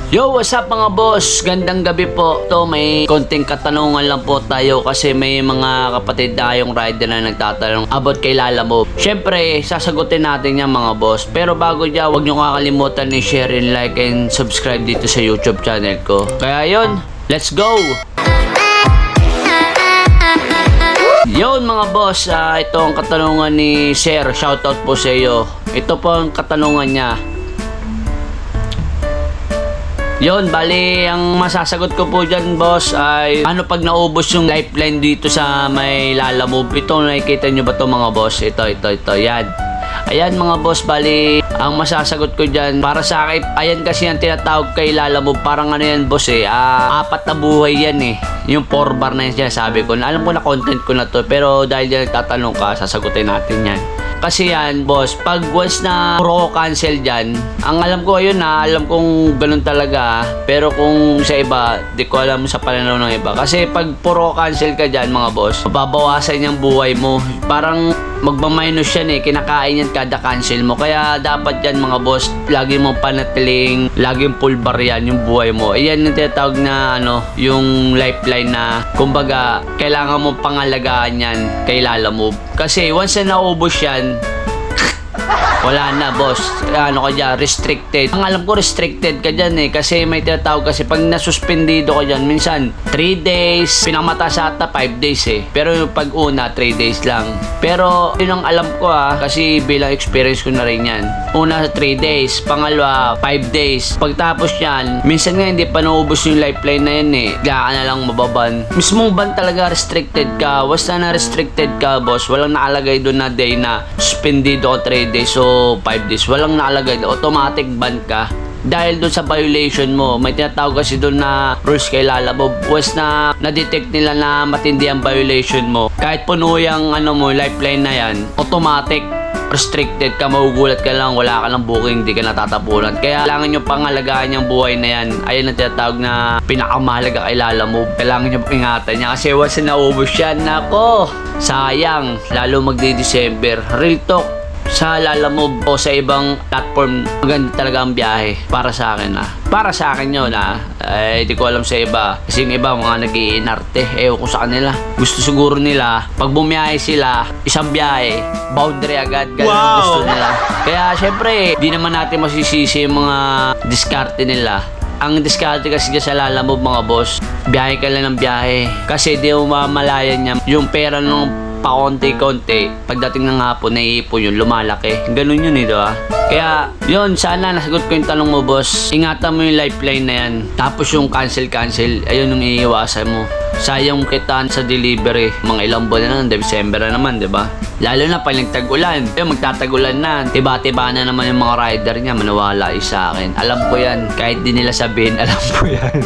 Yo, what's up mga boss? Gandang gabi po. Ito, may konting katanungan lang po tayo kasi may mga kapatid tayong rider na nagtatanong about kay Lalamove. Syempre, sasagutin natin yan mga boss. Pero bago dyan, huwag nyo kakalimutan ni share and like and subscribe dito sa YouTube channel ko. Kaya yun, let's go! Yun mga boss, ito ang katanungan ni Sir. Shoutout po sa iyo. Ito po ang katanungan niya. Yun, bali, ang masasagot ko po dyan, boss, ay ano pag naubos yung lifeline dito sa may Lalamove. Ito, nakikita nyo ba ito mga boss? Ito, yan. Ayan mga boss, bali, ang masasagot ko dyan, para sa akin, ayan kasi yung tinatawag kay Lalamove. Parang ano yan, boss apat na buhay yan Yung 4 bar na yan sabi ko. Alam ko na content ko na to, pero dahil dyan nagtatanong ka, sasagutin natin yan. Kasi yan, boss, pag once na puro cancel dyan, ang alam ko ayun alam kong ganun talaga. Pero kung sa iba, di ko alam sa pananaw ng iba. Kasi pag puro cancel ka dyan, mga boss, mababawasan yung buhay mo. Parang magmaminus yan kinakain yan kada cancel mo. Kaya dapat yan mga boss, lagi mong panatiling, laging full bar yan yung buhay mo. Ayan yung tinatawag na yung lifeline na kumbaga, kailangan mong pangalagaan yan kay Lalamove. Kasi once na naubos yan, wala na boss, ano ka dyan, restricted. Ang alam ko restricted ka dyan kasi may tinatawag kasi pag nasuspendido ka dyan, minsan 3 days, pinakamataas ata 5 days pero yung pag una 3 days lang. Pero yun ang alam ko kasi bilang experience ko na rin yan. Una 3 days, pangalawa 5 days. Pagtapos yan, minsan nga hindi pa naubos yung lifeline na yan bigla ka na lang mababan. Mismong ban talaga restricted ka. Basta na restricted ka boss, walang nakalagay doon na day na suspendido ka 3 days so 5 days, walang nakalagay, automatic ban ka dahil doon sa violation mo. May tinatawag kasi doon na rules kay Lalamove. Once na na-detect nila na matindi ang violation mo, kahit puno yung lifeline na yan, automatic restricted ka, magugulat ka lang, wala ka lang booking, hindi ka natatapunan. Kaya kailangan nyo pangalagaan yung buhay na yan. Ayun ang tinatawag na pinakamahalaga kay Lalamove. Kailangan nyo ingatan niya kasi once na naubos yan, nako, sayang, lalo magdi-December. Real talk, sa Lalamove o sa ibang platform, maganda talaga ang biyahe para sa akin Para sa akin yun di ko alam sa iba. Kasi yung iba mga nag-iinarte. Ewan ko sa kanila. Gusto siguro nila, pag bumiyahe sila, isang biyahe, boundary agad. Ganun ang gusto nila. Kaya syempre, di naman natin masisisi yung mga diskarte nila. Ang diskarte kasi sa Lalamove mga boss, biyahe ka lang ng biyahe. Kasi di mo mamalayan niya yung pera nung pakonti-konti, pagdating ng hapon, naiipon yun, lumalaki. Ganun yun diba? Kaya, yun, sana nasagot ko yung tanong mo, boss. Ingatan mo yung lifeline na yan. Tapos yung cancel, ayun yung iiwasan mo. Sayang kitaan sa delivery. Mga ilang buwan na lang, December na naman, diba? Lalo na pag nagtag-ulan. Magtatagulan na. Tiba-tiba na naman yung mga rider niya. Manawala sa akin. Alam ko yan. Kahit di nila sabihin, alam ko yan.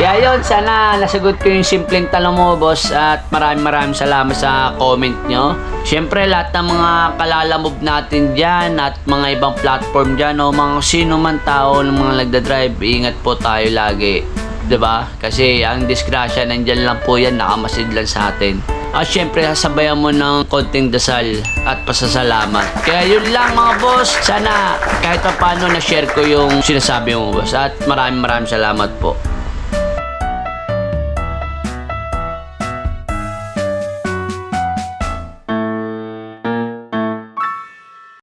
Kaya yun, sana nasagot ko yung simpleng tanong mo, boss. At maraming salamat sa comment nyo. Siyempre, lahat ng mga Lalamove natin dyan at mga ibang platform dyan o mga sino man tao ng mga nagdadrive, ingat po tayo lagi. Diba? Kasi ang disgrasya, nandyan lang po yan, nakamasid lang sa atin. At syempre, sasabayan mo ng konting dasal at pasasalamat. Kaya yun lang mga boss. Sana kahit pa paano na-share ko yung sinasabi mo, boss. At maraming salamat po.